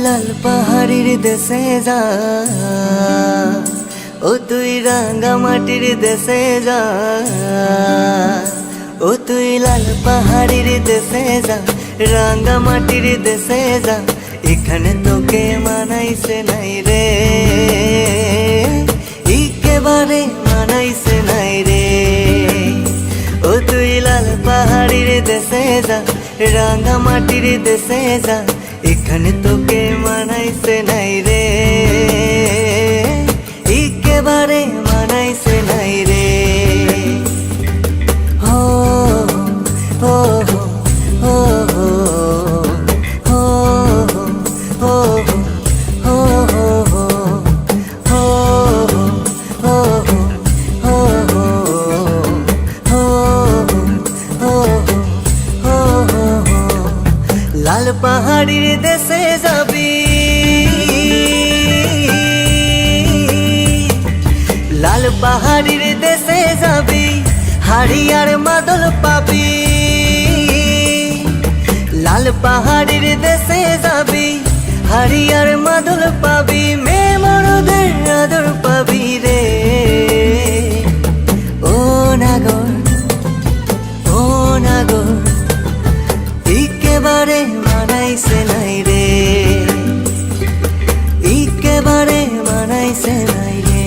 লাল পাহাড়ির দেশে যা, ও তুই রাঙ্গা মাটির দেশে যা, ও তুই লাল পাহাড়ির দেশে যা, রাঙ্গা মাটির দেশে যা, এখানে তোকে মানাইছে নাই রে, একেবারে মানাইছে নাই রে। ও তুই লাল পাহাড়ির দেশে যা, রাঙ্গা মাটির দেশে যা, এখানে তোকে মানাইছে নাই রে, একেবারে মানাইছে নাই রে। হো হো হো হো হো হো হো লাল পাহাড়ির দেশে যাবি, লাল পাহাড়ির দেশে যাবি, হাড়িয়ার মাদল পাবি। লাল পাহাড়ির দেশে যাবি, হাড়িয়ার মাদল পাবি, মেয়ে মরদের আদর পাবি রে। ও নাগর, ও নাগর, একেবারে মানাইছে নাই রে, একেবারে মানাইছে নাই রে।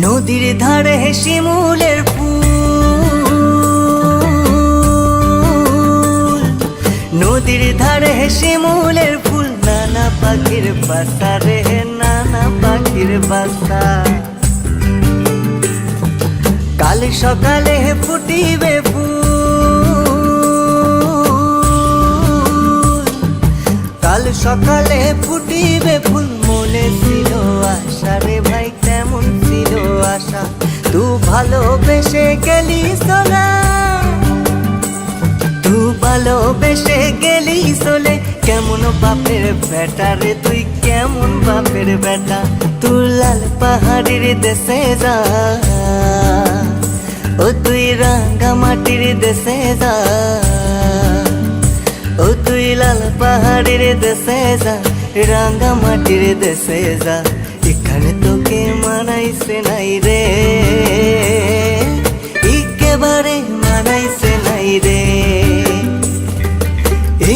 নদীর ধারে শিমুলের ফুল, নদীর ধারে শিমুলের ফুল, নানা পাখির বাসা রে, নানা পাখির বাসা। কাল সকালে ফুটিবে ফুল, কাল সকালে ফুটিবে ফুল, মনে ছিল আশা রে ভাই, কেমন ছিল আশা, তু ভালোবেসে গেলি সোনা, তু ভালোবেসে গেলি সোলে, কেমন বাপের বেটা রে তুই, কেমন বাপের বেটা। তুই লাল পাহাড়ির দেশে যা, ও তুই রাঙ্গা মাটির দেশে যা, ও তুই লাল পাহাড়ির দেশে যা, রাঙ্গা মাটির দেশে যা, এখানে তোকে মানাইছে নাই রে, একেবারে মানাইছে নাই রে,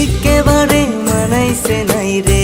একেবারে মানাইছে নাই রে।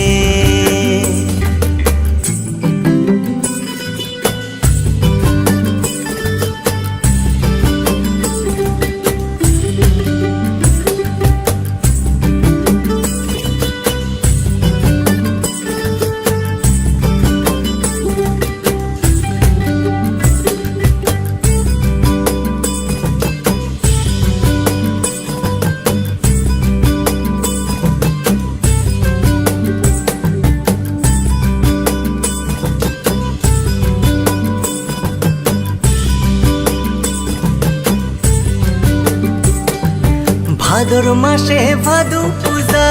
ভাদর মাসে ভাদু পূজা,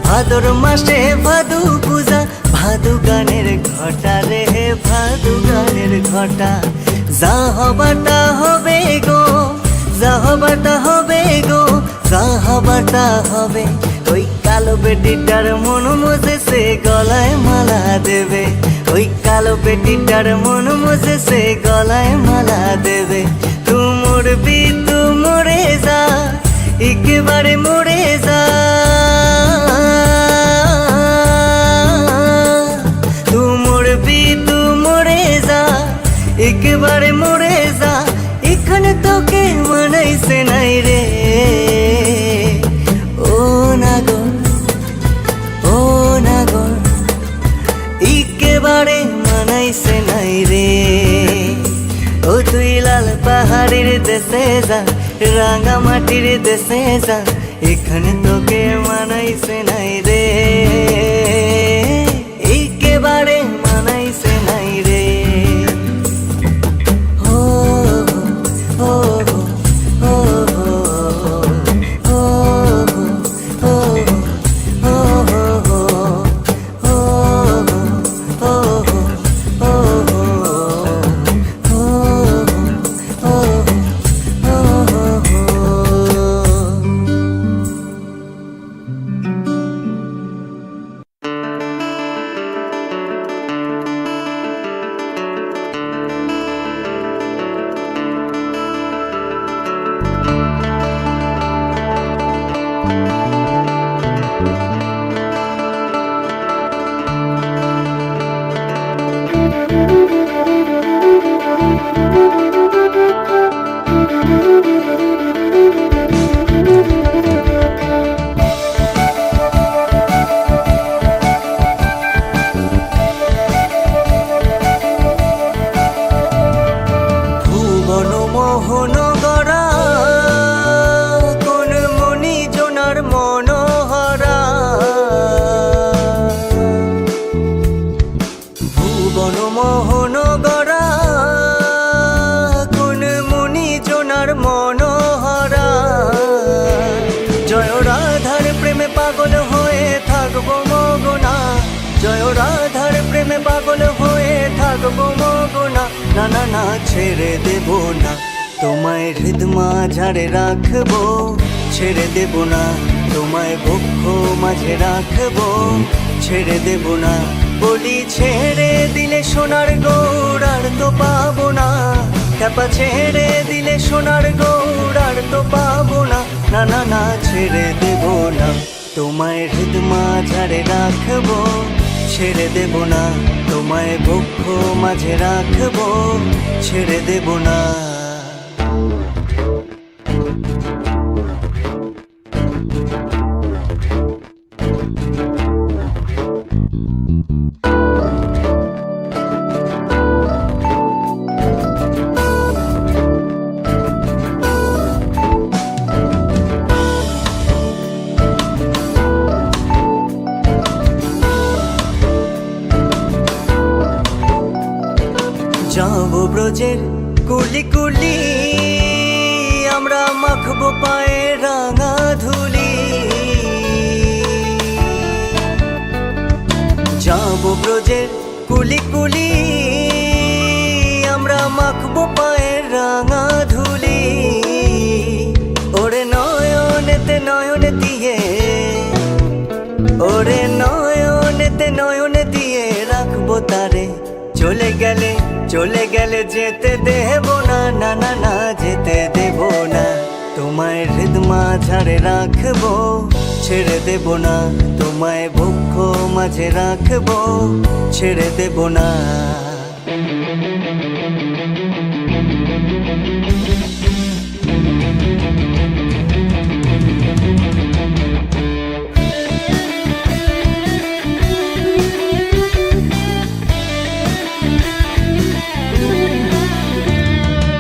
ভাদর মাসে ভাদু পূজা, ভাদু গানের ঘটা রে, ভাদু গানের ঘটা। যা হবাটা হবে গো, যা হবাটা হবে গো, যা হবাটা হবে, ওই কালো বেটিটার মন মজেছে, গলায় মালা দেবে, ওই কালো বেটিটার মন মজেছে, গলায় মালা দেবে। তু মরবি, তু মরে যা, একেবারে মরে যা, তু মরবি, তু মরে যা, একেবারে মরে যা, এখানে তোকে মানাইছে নাই রে। ও নাগর, ও নাগর, মানাইছে নাই রে। ও তুই লাল পাহাড়ের দেশে যা, রাঙা মাটির দেশে যা, এখানে তোকে মানাইছে নাই রে, একেবারে মানাইছে নাই রে। ও ও ও পাগল হয়ে থাকবো মগনা, জয় রাধার প্রেমে পাগল হয়ে থাকবো মগনা। না না না ছেড়ে দেব না, তোমায় হৃদমা ঝাড়ে রাখবো, ছেড়ে দেব না, তোমায় বক্ষ মাঝে রাখবো, ছেড়ে দেব না। বলি ছেড়ে দিলে সোনার গৌড় আর তো পাবো না, খ্যাপা ছেড়ে দিলে সোনার গৌড় আর তো পাবো না। না না না ছেড়ে দেব না, তোমায় হৃদমা ঝাড়ে রাখবো, ছেড়ে দেব না, তোমায় বক্ষ মাঝে রাখবো, ছেড়ে দেব না। যাবো ব্রজের কুলি কুলি, আমরা মাখবো পায়ে রাঙা ধুলি। যাবো ব্রজের কুলি কুলি, আমরা মাখবো পায়ে রাঙা ধুলি। ওরে নয়নেতে নয়ন দিয়ে, ওরে নয়নেতে নয়ন দিয়ে রাখবো তারে, চলে গেলে চলে গেলে যেতে দেব না। না না না যেতে দেব না, তোমায় হৃদমা ঝাড়ে রাখবো, ছেড়ে দেব না, তোমায় বক্ষ মাঝে রাখবো, ছেড়ে দেব না।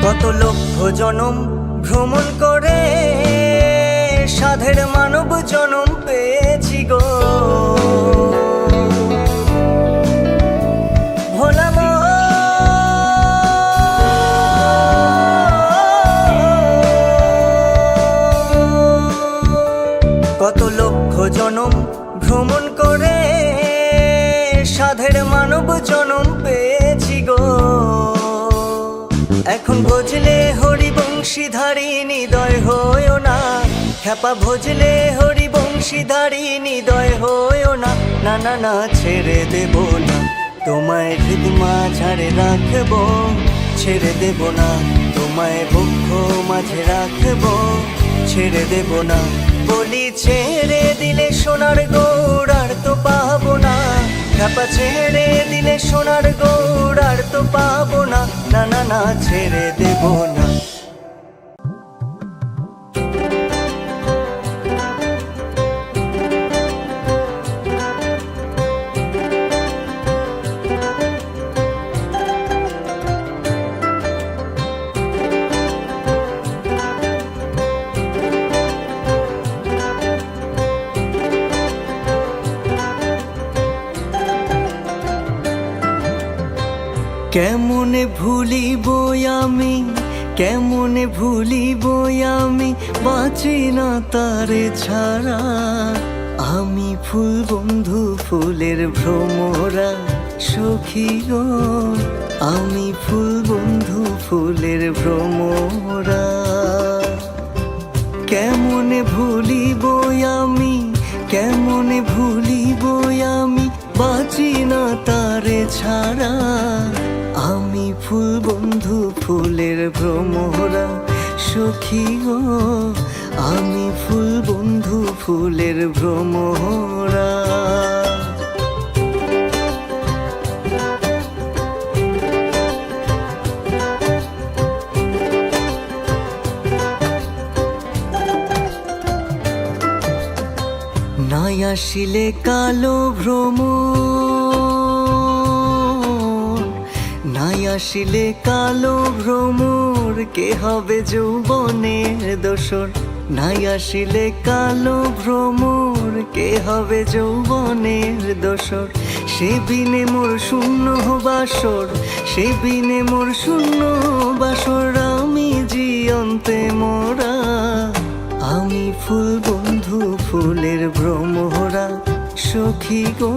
কত লক্ষ জনম ভ্রমণ করে সাধের মানব জনম পেয়েছি গো, ভোলা কত লক্ষ জনম ভ্রমণ করে সাধের মানব জনম পেয়েছি গো। এখন ভজলে হরিবংশীধারী নিদয় হইও না, খ্যাপা ভজলে হরিবংশীধারী নিদয় হইও না। না না না ছেড়ে দেব না, তোমায় হৃদমা ঝাড়ে রাখবো, ছেড়ে দেব না, তোমায় বক্ষ মাঝে রাখবো, ছেড়ে দেব না। বলি ছেড়ে দিলে সোনার গৌড় আর তো পাবো না, খ্যাপা ছেড়ে দিলে সোনার গৌড় আর তো পাবো না। না না না ছেড়ে দেব না। কেমনে ভুলিব আমি, কেমনে ভুলিব আমি, বাঁচি না তারে ছাড়া। আমি ফুল বন্ধু ফুলের ভ্রমরা সখী গো, আমি ফুল বন্ধু ফুলের ভ্রমরা। কেমনে ভুলিব আমি, কেমনে ভুলিব আমি, বাঁচি না তারে ছাড়া। আমি ফুল বন্ধু ফুলের ভ্রমরা সখী গো, আমি ফুল বন্ধু ফুলের ভ্রমরা। নাই আসিলে কালো ভ্রমর, নাই আসিলে কালো ভ্রমর, কে হবে যৌবনের দোসর। নাই আসিলে কালো ভ্রমর, কে হবে যৌবনের দোসর। সে বিনে মোর শূন্য বাসর, সে বিনে মোর শূন্য বাসর, আমি জিয়ন্তে মোরা। আমি ফুল বন্ধু ফুলের ভ্রমরা সখী গো,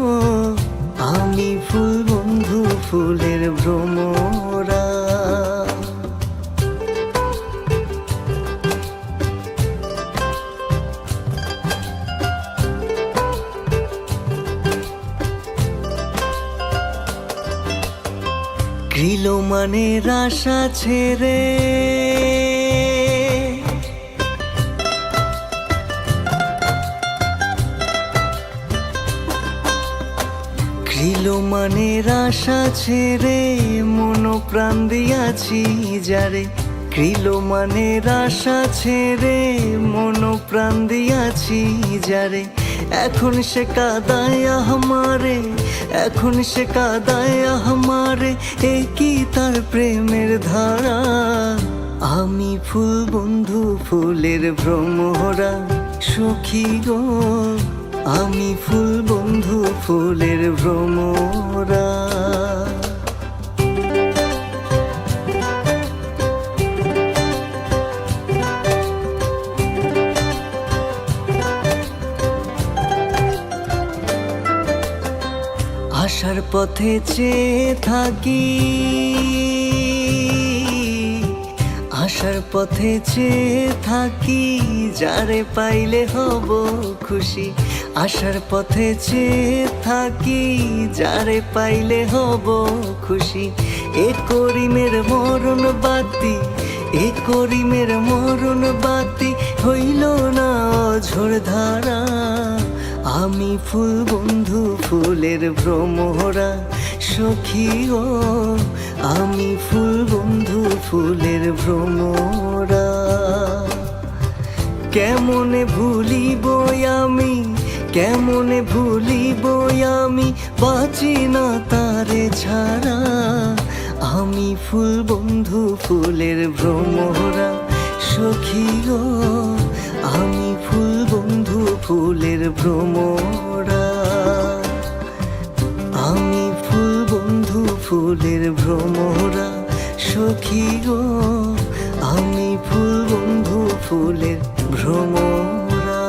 আমি ফুল বন্ধু ফুলের ভ্রমরা। গৃল মানে আশা ছেড়ে, গৃল মানে আশা ছেড়ে, মন প্রাণ দিয়াছি যারে। গৃল মানে আশা ছেড়ে, মন প্রাণ দিয়াছি যারে। এখন সে কাদায় আমারে, এখন সে কাদায় আমারে, এ কি তার প্রেমের ধারা। আমি ফুল বন্ধু ফুলের ভ্রমরা সখী গো, আমি ফুল বন্ধু ফুলের ভ্রমরা। আসার পথে চেয়ে থাকি, আসার পথে চেয়ে থাকি, যারে পাইলে হব খুশি। আসার পথে চেয়ে থাকি, যারে পাইলে হব খুশি। এ করিমের মরণ বাতি, এ করিমের মরণ বাতি, হইল না ঝড় ধারা। আমি ফুল বন্ধু ফুলের ভ্রমরা সখী গো, আমি ফুল বন্ধু ফুলের ভ্রমরা। কেমনে ভুলিব আমি, কেমনে ভুলিব আমি, বাঁচি না তারে ছাড়া। আমি ফুল বন্ধু ফুলের ভ্রমরা সখী গো, আমি ফুল বন্ধু ফুলের ভ্রমরা। আমি ফুল বন্ধু ফুলের ভ্রমরা সখী গো, আমি ফুল বন্ধু ফুলের ভ্রমরা।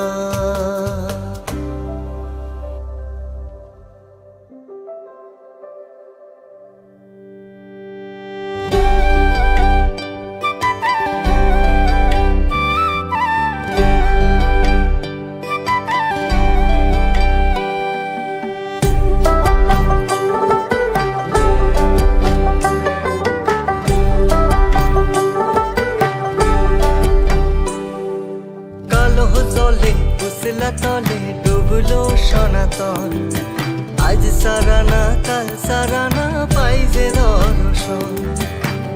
তলে ডুবলো সনাতন, আজ সারানা কাল সারানা পাই যে দর্শন।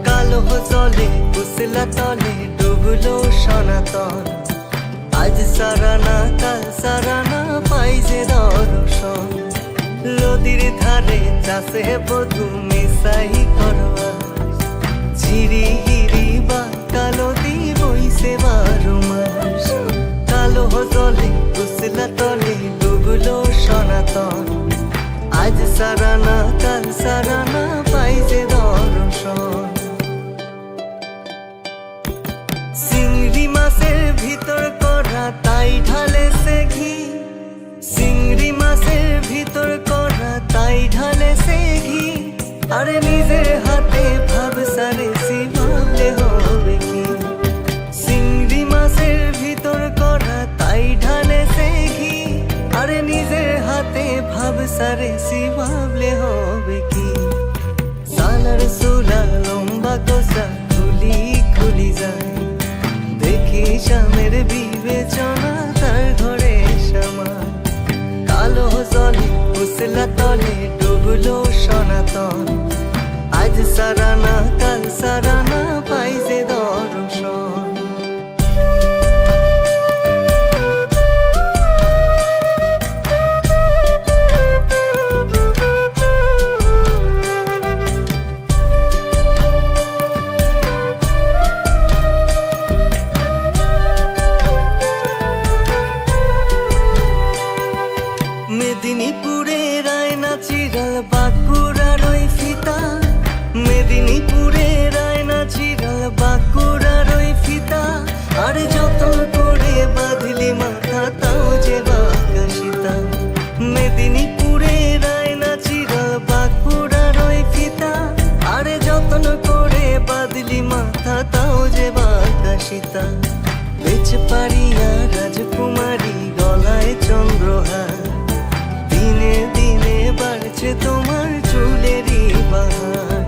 কালো জলে কুসলা তলে ডুবলো সনাতন, আজ সারানা কাল সারানা পাই যে দর্শন। নদীর ধারে চাষে বধু মিশাই করোয়া, ঝিরি হিরি বা কালো দি বইছে 12 মাস। কালো জলে কুসলা তলে ডুবলো সনাতন, আজ সারানা কাল সারানা পাই যে দর্শন। से घी अरे निजे हाथे भाव सारे सिवाले होबे की चिंगड़ी माছের ভিতর করা তাই ঢালে সে ঘি আরে নিজের হাতে ভাব সারে সিবাবলে হবে কি সালার সুলা লম্বা কোসা খুলি খুলি যায় দেখি স্বামীর বিবেচনা তার ঘরে সমান কালো জলে উসলা তলে ডুবলো সনাতন আজ সারানা কাল সারানা পাইছে দর্শন মেদিনীপুরের আয়না চিরাল বাঁকুড়ার ওই ফিতা মেদিনীপুরের আয়না চিরাল বাঁকুড়ার ওই ফিতা আর যতন করে বাঁধলি মাথা তাও যে বাঁকা সীতা মেদিনীপুরের আয়না চিরাল বাঁকুড়ার ওই ফিতা আর যতন করে বাঁধলি মাথা তাও যে বাঁকা সীতা বেচ পারিয়া রাজকুমারী গলায় চন্দ্রহার দিনে দিনে বাড়ছে তোমার চুলেরই বাহার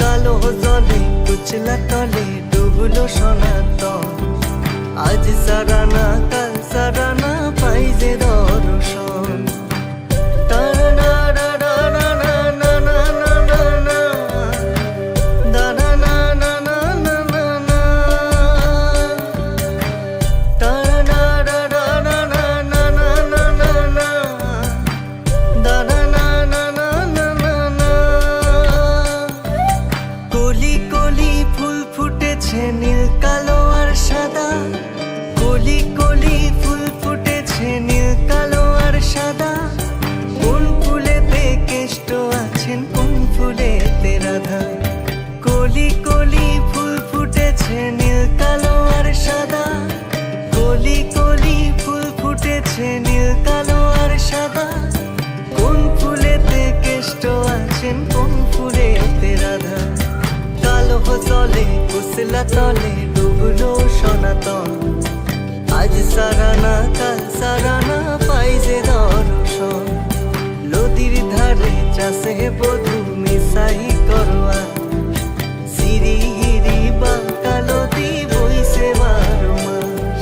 কালো জলে কুচলা তলে ডুবলো সনাতন আজ সারানা কাল সারানা পাই যে দর্শন নীল কালো আর সাদা কলি কলি ফুল ফুটেছে নীল কালো আর সাদা কোন ফুলেতে কেষ্ট আছেন কোন ফুলেতে রাধা কলি কলি ফুল ফুটেছে নীল কালো আর সাদা কলি কলি ফুল ফুটেছে নীল কালো আর সাদা কোন ফুলেতে কেষ্ট আছেন কোন ফুলেতে রাধা কালো জলে কুসলা তলে ডুবলো সনাতন আজ সারানা কাল সারানা পাই যে দর্শন নদীর ধারে চাষে বধূ মিশাই করোয়া সিরি হিরি বাঁকা নদী বইছে বারো মাস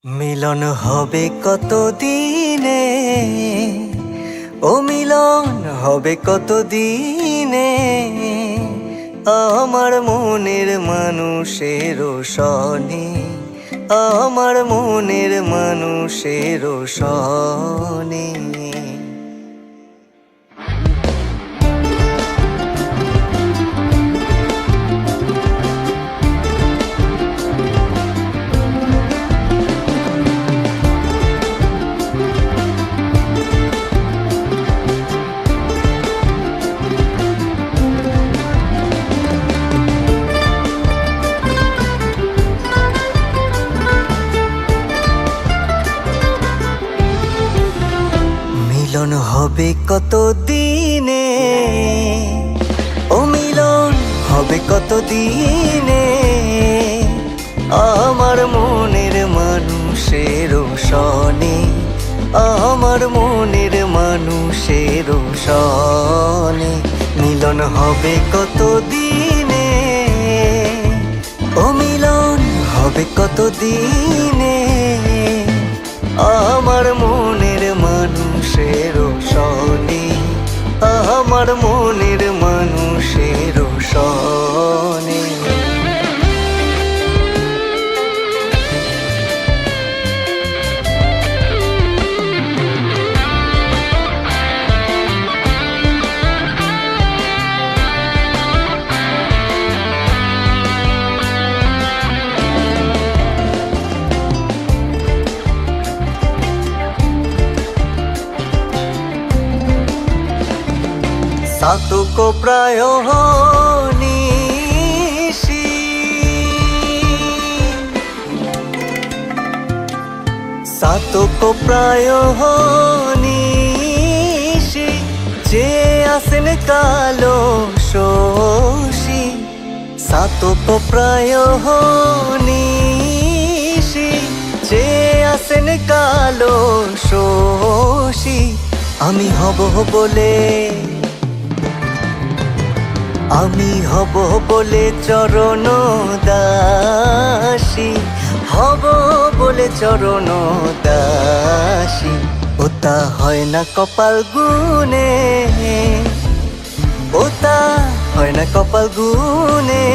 মিলন হবে কত দিনে ও মিলন হবে কত দিনে আমার মনের মানুষের সনে আমার মনের মানুষের সনে মিলন হবে কত দিনে ও মিলন হবে কত দিনে আমার মনের মানুষের সনে আমার মনের মানুষের সনে মিলন হবে কত দিনে ও মিলন হবে কত দিনে আমার মনের মানুষের সনে আমার মনের মানুষের সনে চাতক প্রায় নিশি, চাতক প্রায় নিশি, যে আসেন কালো শোষী। চাতক প্রায় নিশি, যে আসেন কালো শোষী। আমি হব বলে, আমি হব বলে চরণ দাসী, হব বলে চরণ দাসী। ওটা হয় না কপাল গুনে, ওটা হয় না কপাল গুনে।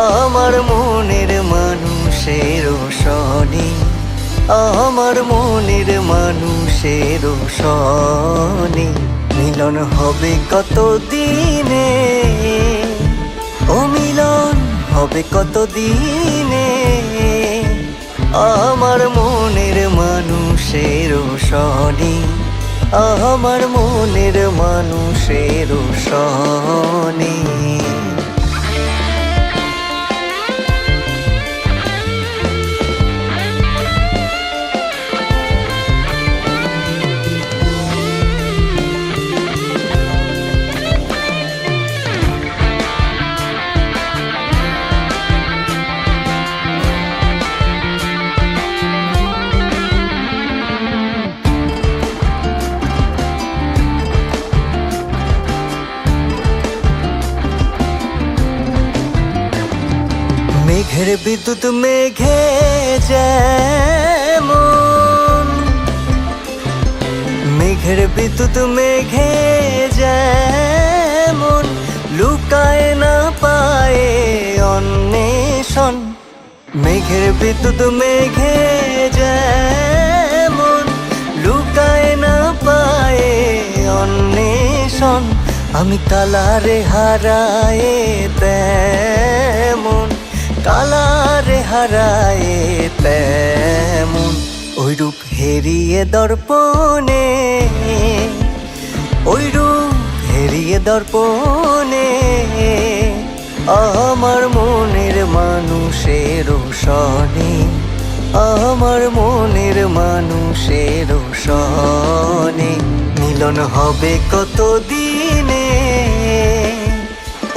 আমার মনের মানুষের শনি, আমার মনের মানুষের শনি। মিলন হবে কত দিনে, ও মিলন হবে কত দিনে। আমার মনের মানুষের শনি, আমার মনের মানুষের শনি। মেঘের বিদ্যুৎ মেঘে যেমন, মেঘের বিদ্যুৎ মেঘে যেমন, লুকায় না পায়ে অন্বেষণ। মেঘের বিদ্যুৎ মেঘে যেমন, লুকায় না পায়ে অন্বেষণ। আমি কালারে হারায়ে তেমন, কালারে হারায়ে তেমন। ওই রূপ হেরিয়ে দর্পণে, ওই রূপ হেরিয়ে দর্পণে। আমার মনের মানুষের শনি, আমার মনের মানুষের শনি। মিলন হবে কত দিনে,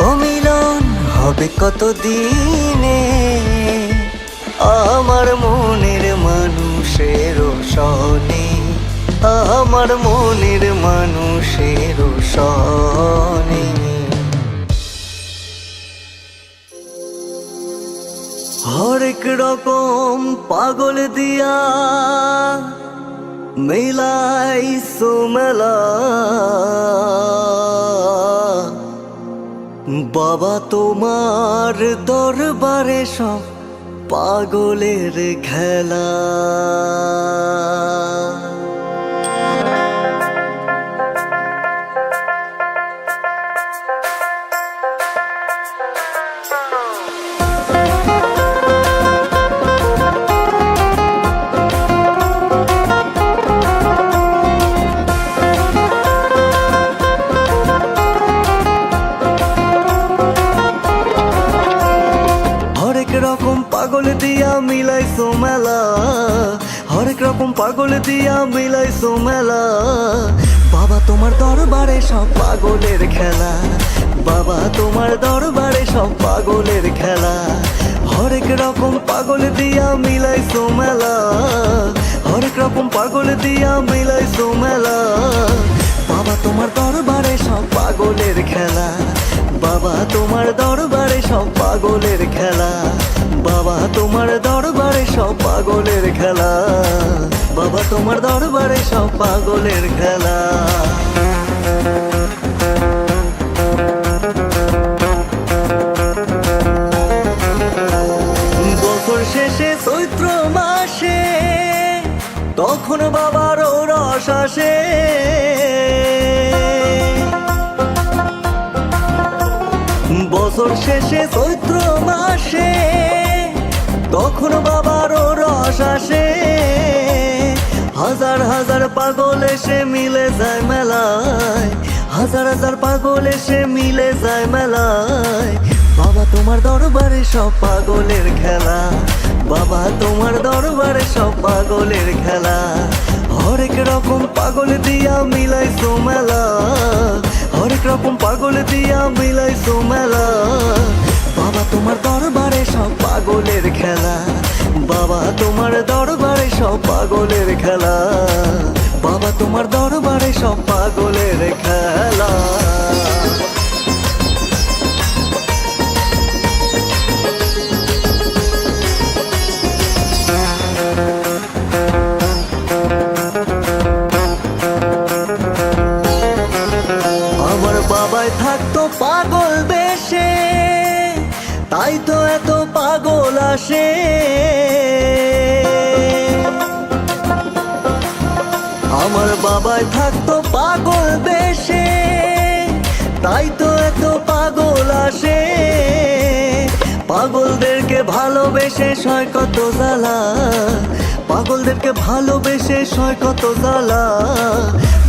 ও মিলন হবে কত দিনে। আমার মনের মানুষের শনি, আমার মনের মানুষের শনি। হরেক রকম পাগল দিয়া মিলাইছো মেলা, বাবা তোমার দরবারে সব পাগলের খেলা। রকম পাগল দিয়া মিলাইছো মেলা, হরেক রকম পাগল দিয়া মিলাইছো মেলা। বাবা তোমার দরবারে সব পাগলের খেলা, বাবা তোমার দরবারে সব পাগলের খেলা। হরেক রকম পাগল দিয়া মিলাইছো মেলা, হরেক রকম পাগল দিয়া মিলাইছো মেলা। বাবা তোমার দরবারে সব পাগলের খেলা, বাবা তোমার দরবারে সব পাগলের খেলা। বাবা তোমার দরবারে সব পাগলের খেলা, বাবা তোমার দরবারে সব পাগলের খেলা। বছর শেষে চৈত্র মাসে তখন বাবার রস আসে, বছর শেষে চৈত্র মাসে তখন বাবার রস আসে। হাজার হাজার পাগল এসে মিলে যায় মেলায়, হাজার হাজার পাগল এসে মিলে যায় মেলায়। বাবা তোমার দরবারে সব পাগলের খেলা, বাবা তোমার দরবারে সব পাগলের খেলা। হরেক রকম পাগল দিয়া মিলাইছো মেলা, হরেক রকম পাগল দিয়া মিলাইছো মেলা। বাবা তোমার দরবারে সব পাগলের খেলা, বাবা তোমার দরবারে সব পাগলের খেলা, বাবা তোমার দরবারে সব পাগলের খেলা। আমার বাবাই থাকতো পাগল বেশে, তাই তো এত পাগল আসে। আমার বাবাই থাকতো পাগল বেশে, তাই তো এত পাগল আসে। পাগলদেরকে ভালোবেসে সয় কত জ্বালা, পাগলদেরকে ভালোবেসে সয় কত জ্বালা।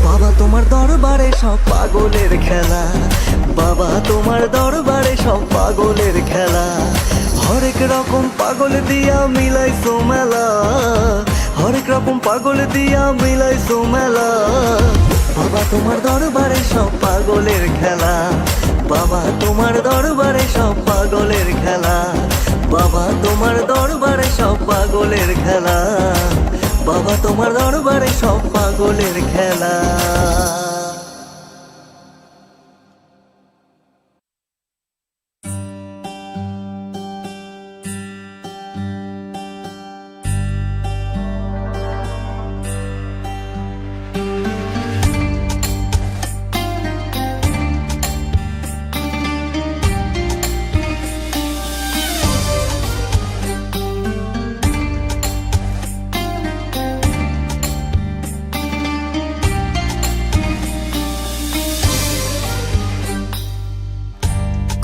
বাবা তোমার দরবারে সব পাগলের খেলা, বাবা তোমার দরবারে সব পাগলের খেলা। হরেক রকম পাগল দিয়া মিলাইছো মেলা, হরেক রকম পাগল দিয়া মিলাইছো মেলা। বাবা তোমার দরবারে সব পাগলের খেলা, বাবা তোমার দরবারে সব পাগলের খেলা, বাবা তোমার দরবারে সব পাগলের খেলা, বাবা তোমার দরবারে সব পাগলের খেলা।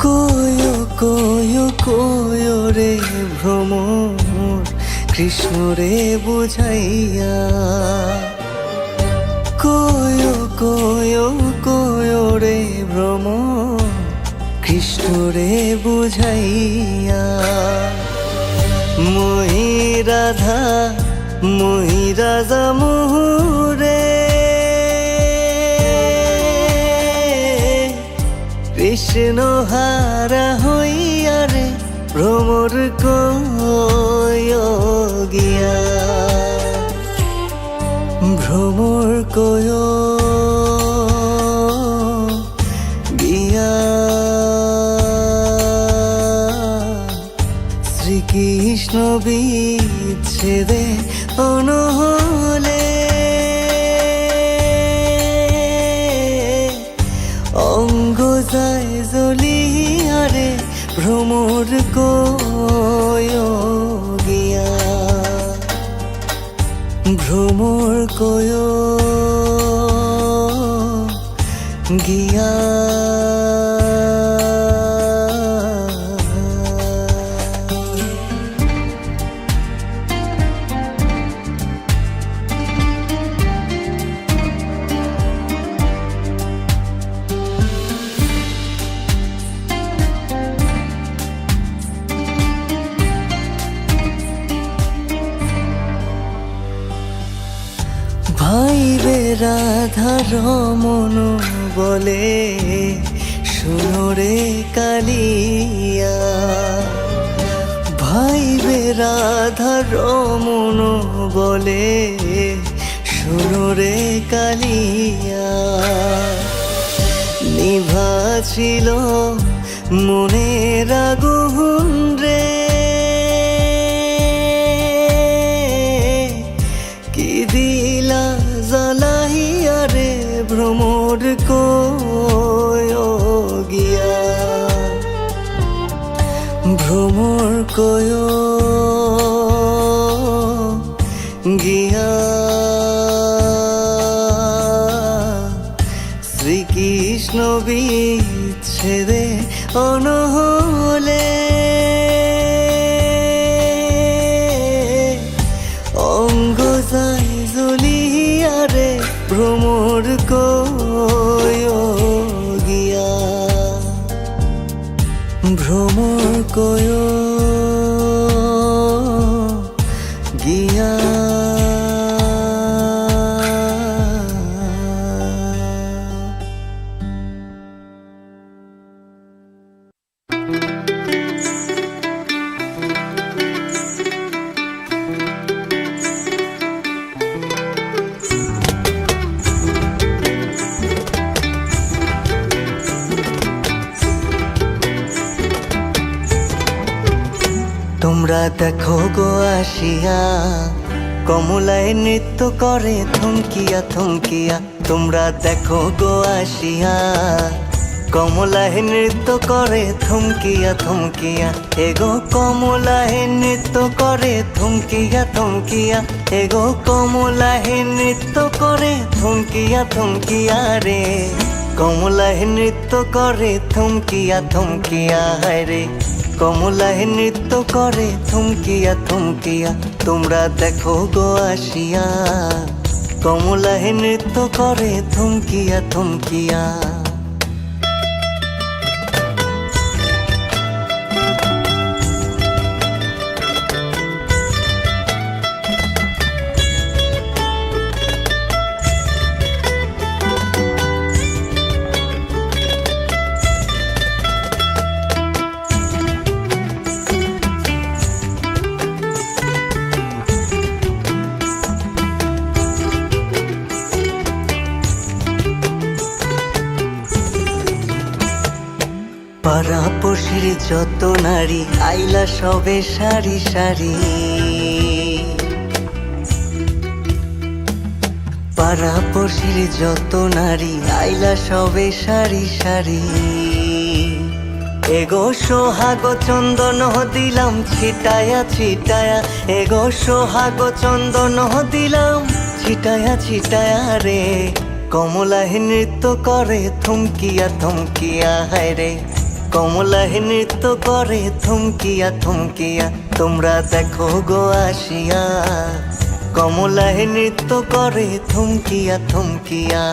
কোয়ো কোয়ো কোয়ো রে ভ্রমর কৃষ্ণ রে বুঝাইয়া, কোয়ো কোয়ো কোয়ো রে ভ্রমর কৃষ্ণ রে বুঝাইয়া। মই রাধা মই রাজা মোহরে, কৃষ্ণ হারা হইয়া রে ভ্রমর কয়ো গিয়া, ভ্রমর কয়ো গিয়া। শ্রীকৃষ্ণ বিচ্ছেদে অনহলে, অঙ্গ যায় জ্বলিয়া রে ভ্রমর কয়ো গিয়া, ভ্রমর কয়ো গিয়া। ভাই রে রাধা রমন বলে শোনো রে কালিয়া, ভাই রে রাধা রমন বলে শোনো রে কালিয়া। নিভা ছিল মনের আগুন রে, কি দিলা জ্বালাইয়া রে ভ্রমর কয়ো গিয়া, ভ্রমর কয়ো গিয়া। শ্রীকৃষ্ণ বিচ্ছেদে অনহলে, অঙ্গ যায় জ্বলিয়া রে ভ্রমর কয়ো कोयो गिया তোমরা দেখো গো আসিয়া কমলায় নৃত্য করে থমকিয়া থমকিয়া তোমরা দেখো গো আসিয়া কমলায় নৃত্য করে থমকিয়া থমকিয়া এগো কমলায় নৃত্য করে থমকিয়া থমকিয়া এগো কমলায় নৃত্য করে থমকিয়া থমকিয়া রে কমলায় নৃত্য করে থমকিয়া থমকিয়া রে কমলায় নৃত্য করে থমকিয়া থমকিয়া তোমরা দেখো গো আসিয়া কমলায় নৃত্য করে থমকিয়া থমকিয়া পাড়াপড়শির যত নারী আইলা সবে সারি সারি পাড়াপড়শির যত নারী আইলা সবে সারি সারি এগো সোহাগ চন্দন দিলাম ছিটায়া ছিটায়া এগো সোহাগ চন্দন দিলাম ছিটায়া ছিটায়া রে কমলায় নৃত্য করে থমকিয়া থমকিয়া হায় রে কমলায় নৃত্য করে থমকিয়া থমকিয়া তোমরা দেখো গো আসিয়া কমলায় নৃত্য করে থমকিয়া থমকিয়া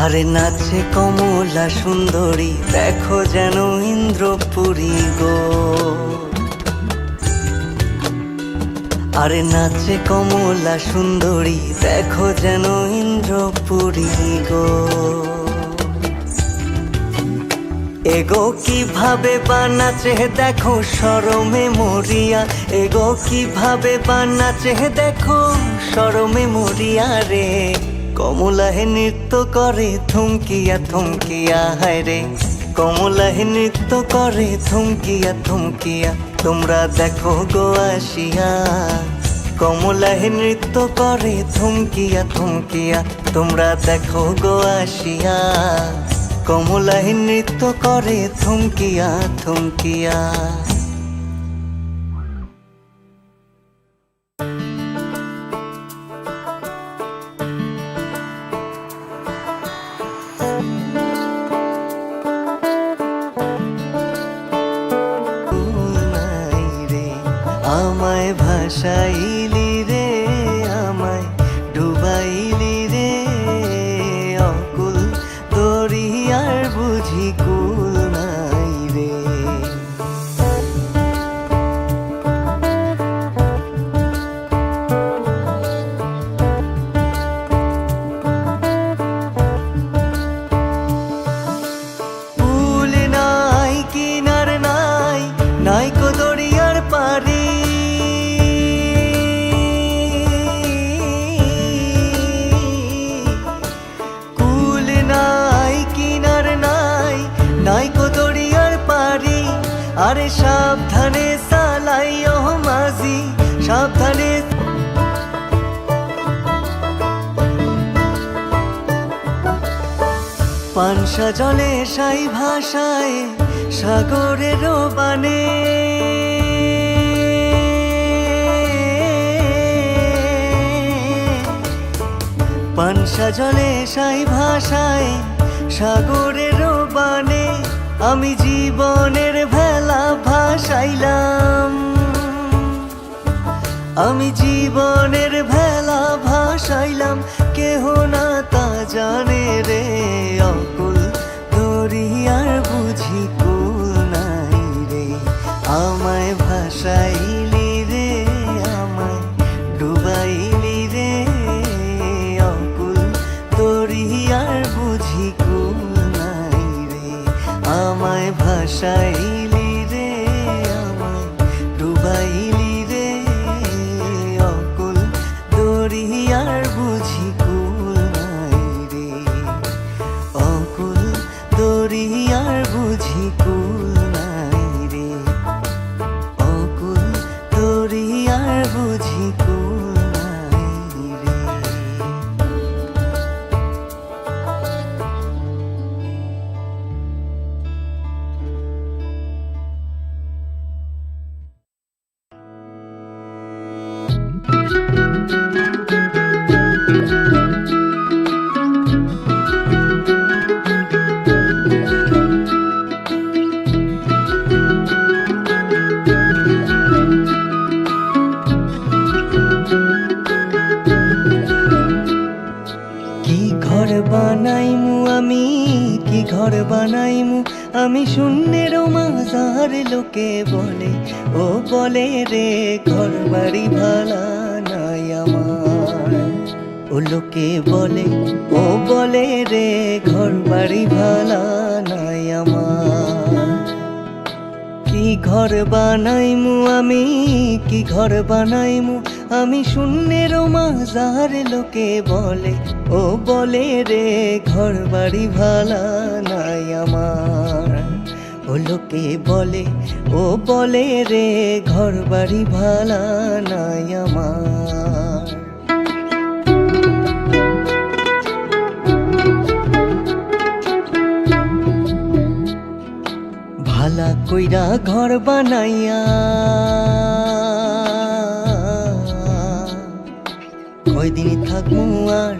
আরে নাচে কমলা সুন্দরী দেখো যেন ইন্দ্রপুরী গো আরে নাচে কমলা সুন্দরী দেখো যেন ইন্দ্রপুরী গো এগো কিভাবে বানাচে দেখো শরমে মরিয়া এগো কিভাবে বানাচে দেখো শরমে মরিয়া রে কমলায় নৃত্য করে থমকিয়া থমকিয়া হায় রে কমলায় নৃত্য করে থমকিয়া থমকিয়া তোমরা দেখো গো আসিয়া কমলায় নৃত্য করে থমকিয়া থমকিয়া তোমরা দেখো গো আসিয়া কমলায় নৃত্য করে থমকিয়া থমকিয়া আমায় ভাসাইলি রে আমায় ডুবাইলি রে অকুল দরিয়ার বুঝি কুল নাই রে কুল নাই কিনার নাই নাই কো দরিয়ার পারি আরে সাবধানে চালাইও মাঝি সাবধানে পানসা জলে সাই ভাষায় সাগরের বানে পানসা জলে সাই ভাষায় সাগরের বানে আমি জীবনের ভেলা ভাসাইলাম, আমি জীবনের ভেলা ভাসাইলাম। কেহ না তা জানে রে অকুল দরিয়ার বুঝি কুল নাই রে। আমায় ভাসাইলি রে, আমায় ডুবাইলি রে, অকুল দরিয়ার বুঝি কুল নাই রে। আমায় ভাসাইলি রে, আমায় ডুবাইলি রে, অকুল দরিয়ার বুঝি কুল নাই রে। অকুল দরিয়ার বুঝি কুল নাই রে, অকুল দরিয়ার বুঝি কুল নাই রে। কি ঘর বানাইমু আমি, কি ঘর বানাইমু আমি শূন্যের মাঝার। লোকে বলে ও বলে রে ঘর বাড়ি ভালা নাই আমার। ও লোকে বলে ও বলে রে ঘর বাড়ি ভালা নাই আমার। কি ঘর বানাইমু আমি, কি ঘর বানাইমু আমি শূন্যের মাঝার। লোকে বলে ও বলে রে ঘর বাড়ি ভালা নাই আমার। ও লোকে বলে ও বলে রে ঘর বাড়ি ভালা নাই আমার। ভালা কইরা ঘর বানাইয়া কয়দিন থাকমু আর,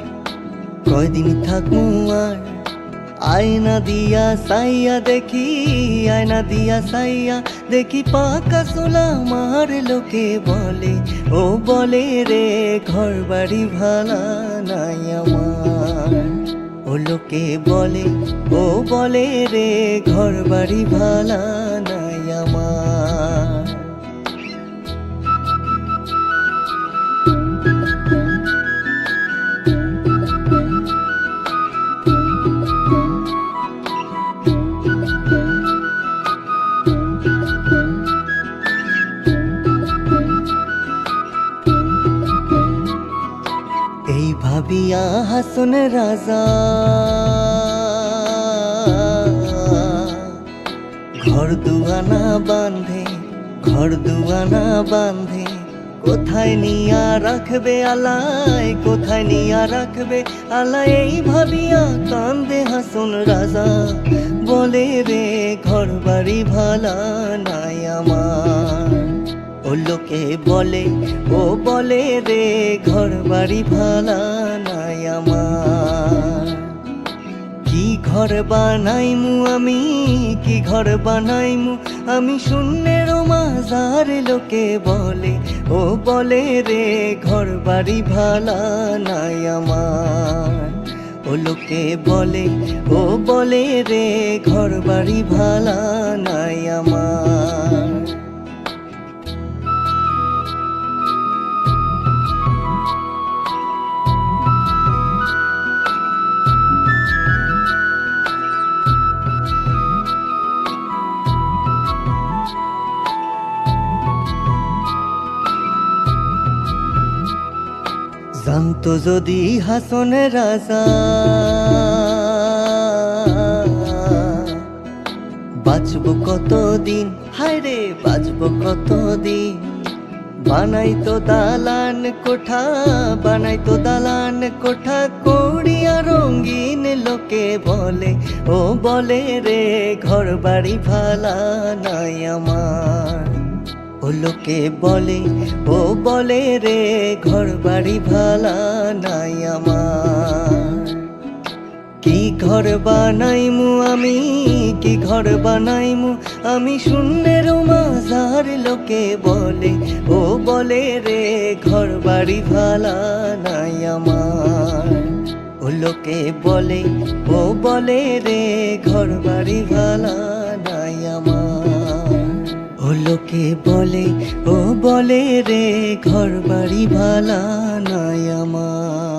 কয়দিন থাকমু আর। আয়না দিয়া সাইয়া দেখি, আয়না দিয়া সাইয়া দেখি পাকা চুলা আমার। লোকে বলে ও বলে রে ঘর বাড়ি ভালা নাই আমার। ও লোকে বলে ও বলে রে ঘর বাড়ি ভালা নাই আমার। এই ভাবিয়া হাসন রাজা ঘর দুয়ানা বাঁধে, ঘর দুয়ানা বাঁধে। কোথায় নিয়া রাখবে আলায়, কোথায় নিয়া রাখবে আলায়। এই ভাবিয়া কান্দে হাসন রাজা বলে রে ঘর বাড়ি ভালা নাই আমার। ও লোকে বলে ও বলে রে ঘর বাড়ি ভালা নাই আমার। কি ঘর বানাইমু আমি, কি ঘর বানাইমু আমি শূন্যের মাঝার। লোকে বলে ও বলে রে ঘর বাড়ি ভালা নাই আমার। ও লোকে বলে ও বলে রে ঘর বাড়ি ভালা নাই আমার। জানতো যদি হাসন রাজা বাঁচবো কতদিন, হায় রে বাঁচবো কতদিন। বানাইতো দালান কোঠা, বানাইতো দালান কোঠা করিয়া রঙিন। লোকে বলে ও বলে রে ঘর বাড়ি ভালা নাই আমার। ও লোকে বলে ও বলে রে ঘর বাড়ি ভালা নাই আমার। কি ঘর বানাইমু আমি, কি ঘর বানাইমু আমি শূন্যের মাঝার, লোকে বলে ও বলে রে ঘর বাড়ি ভালা নাই আমার। ও লোকে বলে ও বলে রে ঘর বাড়ি ভালা নাই আমার। ও লোকে বলে ও বলে রে ঘর বাড়ি ভালা নাই আমার।